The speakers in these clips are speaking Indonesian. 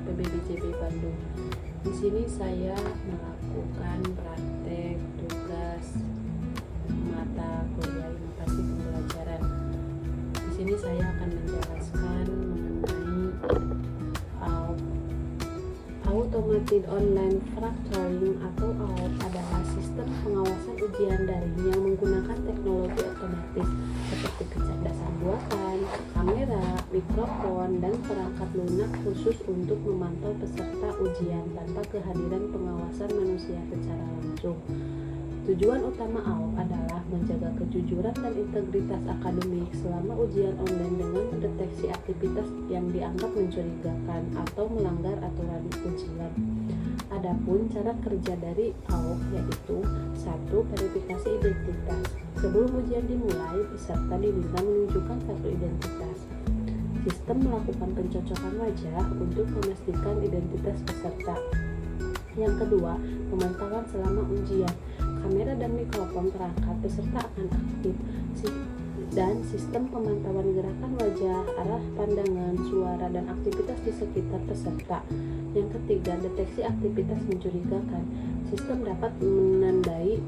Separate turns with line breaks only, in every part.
PBBJB Bandung. Di sini saya melakukan praktek tugas mata kuliah inovasi pembelajaran. Di sini saya akan menjelaskan mengenai Automated Online Factoring atau AOF adalah sistem pengawasan ujian daring yang menggunakan teknologi otomatis seperti kecerdasan buatan, kamera, mikrofon, dan perangkat lunak khusus untuk memantau peserta ujian tanpa kehadiran pengawasan manusia secara langsung. Tujuan utama AOF adalah menjaga kejujuran dan integritas akademik selama ujian online dengan mendeteksi aktivitas yang dianggap mencurigakan atau melanggar aturan ujian. Adapun cara kerja dari AOF yaitu 1. Verifikasi identitas. Sebelum ujian dimulai, peserta diminta menunjukkan kartu identitas. Sistem melakukan pencocokan wajah untuk memastikan identitas peserta. Yang kedua, pemantauan selama ujian. Kamera dan mikrofon perangkat peserta akan aktif dan sistem pemantauan gerakan wajah, arah pandangan, suara, dan aktivitas di sekitar peserta. Yang ketiga, deteksi aktivitas mencurigakan. Sistem dapat menandai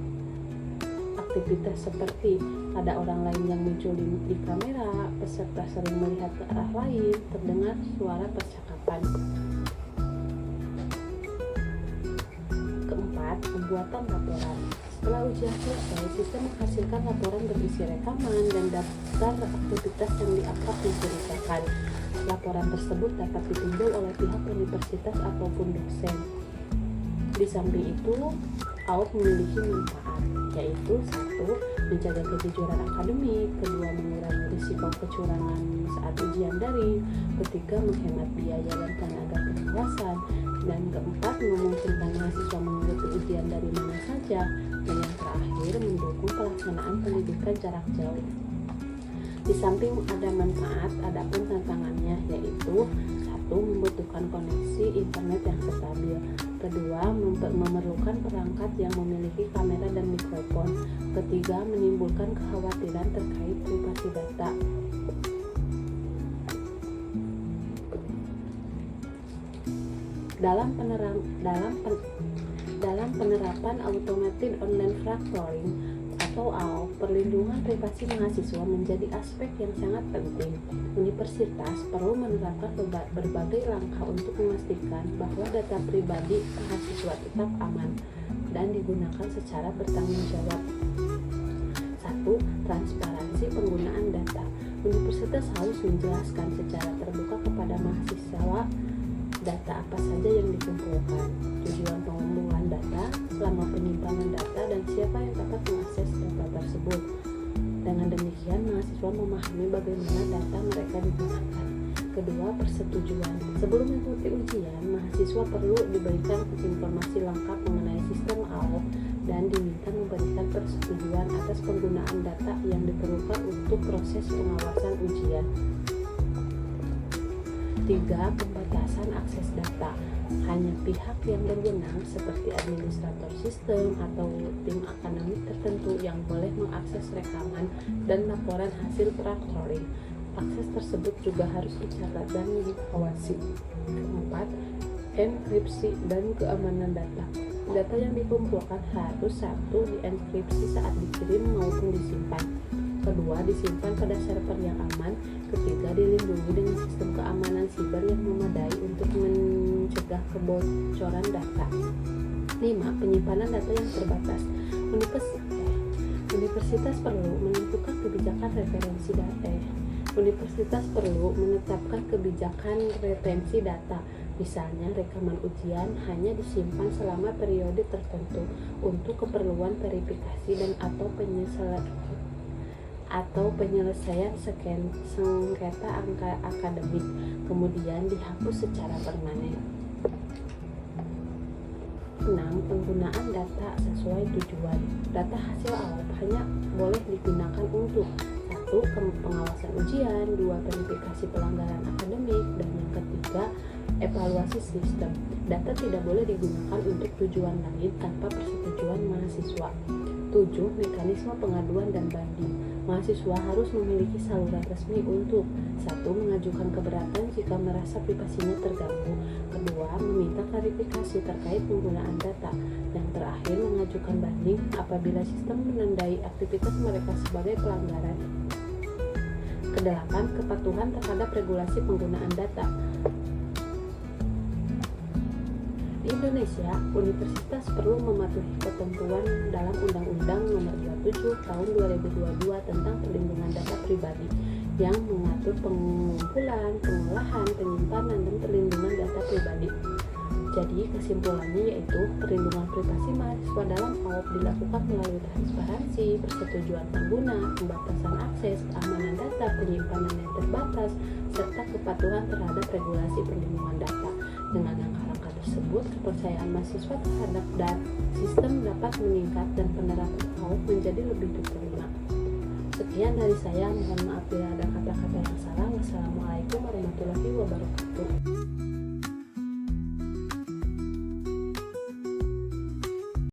aktivitas seperti ada orang lain yang muncul di kamera, peserta sering melihat ke arah lain, terdengar suara percakapan. Keempat, pembuatan laporan. Setelah ujian selesai, sistem menghasilkan laporan berisi rekaman dan daftar aktivitas yang dianggap mencurigakan. Laporan tersebut dapat ditinjau oleh pihak universitas ataupun dosen. Di samping itu, AOF memiliki manfaat, yaitu 1. Menjaga kejujuran akademik, 2. Mengurangi risiko kecurangan saat ujian daring, 3. Menghemat biaya dan tenaga pengawasan, dan 4. Memungkinkan mahasiswa mengikuti ujian dari mana saja, dan yang terakhir mendukung pelaksanaan pendidikan jarak jauh. Di samping ada manfaat, ada pun tantangannya, yaitu 1. Membutuhkan koneksi internet yang stabil, 2. Memerlukan perangkat yang memiliki kamera dan mikrofon, 3. Menimbulkan kekhawatiran terkait privasi data. Dalam penerapan Automated Online Factoring atau AOF, perlindungan privasi mahasiswa menjadi aspek yang sangat penting. Universitas perlu menerapkan berbagai langkah untuk memastikan bahwa data pribadi mahasiswa tetap aman dan digunakan secara bertanggung jawab. 1. Transparansi penggunaan data. Universitas harus menjelaskan secara terbuka kepada mahasiswa data apa saja yang dikumpulkan, tujuan pengumpulan data, selama penyimpanan data, dan siapa yang dapat mengakses data tersebut. Dengan demikian, mahasiswa memahami bagaimana data mereka digunakan. Kedua, persetujuan. Sebelum mengikuti ujian, mahasiswa perlu diberikan informasi lengkap mengenai sistem AOF dan diminta memberikan persetujuan atas penggunaan data yang diperlukan untuk proses pengawasan ujian. 3. Pembatasan akses data. Hanya pihak yang berwenang seperti administrator sistem atau tim akademik tertentu yang boleh mengakses rekaman dan laporan hasil factoring. Akses tersebut juga harus dicatat dan diawasi. 4. Enkripsi dan keamanan data. Data yang dikumpulkan harus 1. dienkripsi saat dikirim maupun disimpan. 2. Disimpan pada server yang aman. 3. Dilindungi dengan sistem keamanan siber yang memadai untuk mencegah kebocoran data. 5. Penyimpanan data yang terbatas. Universitas perlu menentukan kebijakan referensi data. Universitas perlu menetapkan kebijakan retensi data. Misalnya, rekaman ujian hanya disimpan selama periode tertentu untuk keperluan verifikasi dan atau penyelesaian sengketa angka akademik, kemudian dihapus secara permanen. 6. Penggunaan data sesuai tujuan. Data hasil AOF hanya boleh digunakan untuk 1. Pengawasan ujian, 2. Verifikasi pelanggaran akademik, dan yang ketiga, evaluasi sistem. Data tidak boleh digunakan untuk tujuan lain tanpa persetujuan mahasiswa. 7. Mekanisme pengaduan dan banding. Mahasiswa harus memiliki saluran resmi untuk 1. Mengajukan keberatan jika merasa privasinya terganggu. 2. Meminta klarifikasi terkait penggunaan data. Yang terakhir, mengajukan banding apabila sistem menandai aktivitas mereka sebagai pelanggaran. Kedelapan, kepatuhan terhadap regulasi penggunaan data. Di Indonesia, universitas perlu mematuhi ketentuan dalam Undang-Undang Nomor 27 Tahun 2022 tentang Perlindungan Data Pribadi yang mengatur pengumpulan, pengolahan, penyimpanan, dan perlindungan data pribadi. Jadi kesimpulannya yaitu perlindungan privasi mahasiswa dalam AOP dilakukan melalui transparansi, persetujuan pengguna, pembatasan akses, keamanan data, penyimpanan yang terbatas, serta kepatuhan terhadap regulasi perlindungan data. Dengan langkah-langkah tersebut, kepercayaan mahasiswa terhadap sistem dapat meningkat dan penerapan AOP menjadi lebih diterima. Sekian dari saya, mohon maaf bila ada kata-kata yang salah. Wassalamualaikum warahmatullahi wabarakatuh.